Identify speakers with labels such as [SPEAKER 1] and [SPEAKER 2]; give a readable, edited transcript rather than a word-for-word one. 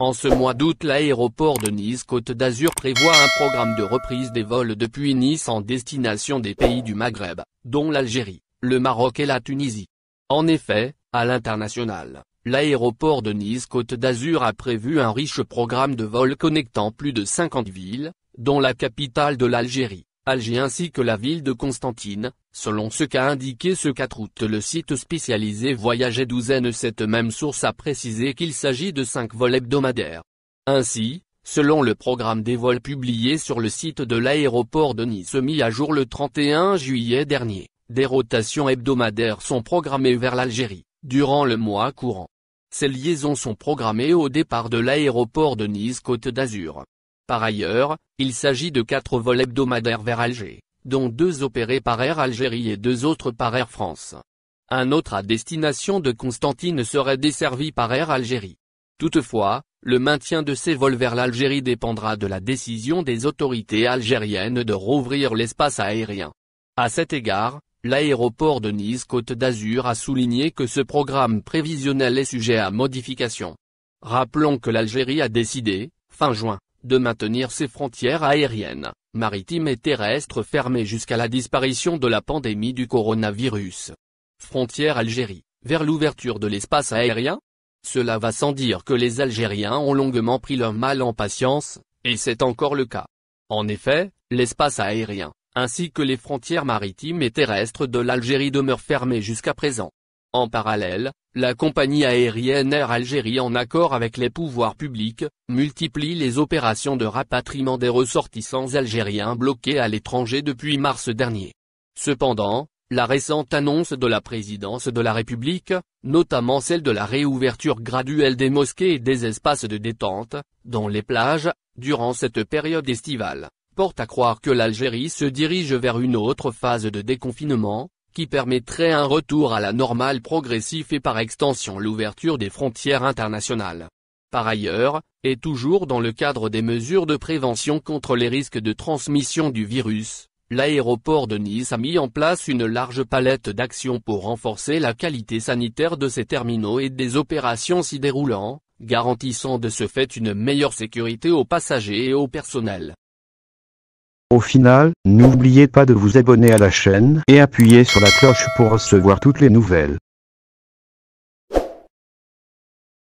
[SPEAKER 1] En ce mois d'août, l'aéroport de Nice-Côte d'Azur prévoit un programme de reprise des vols depuis Nice en destination des pays du Maghreb, dont l'Algérie, le Maroc et la Tunisie. En effet, à l'international, l'aéroport de Nice-Côte d'Azur a prévu un riche programme de vols connectant plus de 50 villes, dont la capitale de l'Algérie, Alger ainsi que la ville de Constantine, selon ce qu'a indiqué ce 4 août le site spécialisé Voyage et Douzaine. Cette même source a précisé qu'il s'agit de 5 vols hebdomadaires. Ainsi, selon le programme des vols publié sur le site de l'aéroport de Nice mis à jour le 31 juillet dernier, des rotations hebdomadaires sont programmées vers l'Algérie, durant le mois courant. Ces liaisons sont programmées au départ de l'aéroport de Nice-Côte d'Azur. Par ailleurs, il s'agit de 4 vols hebdomadaires vers Alger, dont 2 opérés par Air Algérie et 2 autres par Air France. Un autre à destination de Constantine serait desservi par Air Algérie. Toutefois, le maintien de ces vols vers l'Algérie dépendra de la décision des autorités algériennes de rouvrir l'espace aérien. À cet égard, l'aéroport de Nice-Côte d'Azur a souligné que ce programme prévisionnel est sujet à modification. Rappelons que l'Algérie a décidé, fin juin, de maintenir ses frontières aériennes, maritimes et terrestres fermées jusqu'à la disparition de la pandémie du coronavirus. Frontière Algérie, vers l'ouverture de l'espace aérien? Cela va sans dire que les Algériens ont longuement pris leur mal en patience, et c'est encore le cas. En effet, l'espace aérien, ainsi que les frontières maritimes et terrestres de l'Algérie demeurent fermées jusqu'à présent. En parallèle, la compagnie aérienne Air Algérie, en accord avec les pouvoirs publics, multiplie les opérations de rapatriement des ressortissants algériens bloqués à l'étranger depuis mars dernier. Cependant, la récente annonce de la présidence de la République, notamment celle de la réouverture graduelle des mosquées et des espaces de détente, dont les plages, durant cette période estivale, porte à croire que l'Algérie se dirige vers une autre phase de déconfinement, qui permettrait un retour à la normale progressif et par extension l'ouverture des frontières internationales. Par ailleurs, et toujours dans le cadre des mesures de prévention contre les risques de transmission du virus, l'aéroport de Nice a mis en place une large palette d'actions pour renforcer la qualité sanitaire de ses terminaux et des opérations s'y déroulant, garantissant de ce fait une meilleure sécurité aux passagers et au personnel.
[SPEAKER 2] Au final, n'oubliez pas de vous abonner à la chaîne et appuyer sur la cloche pour recevoir toutes les nouvelles.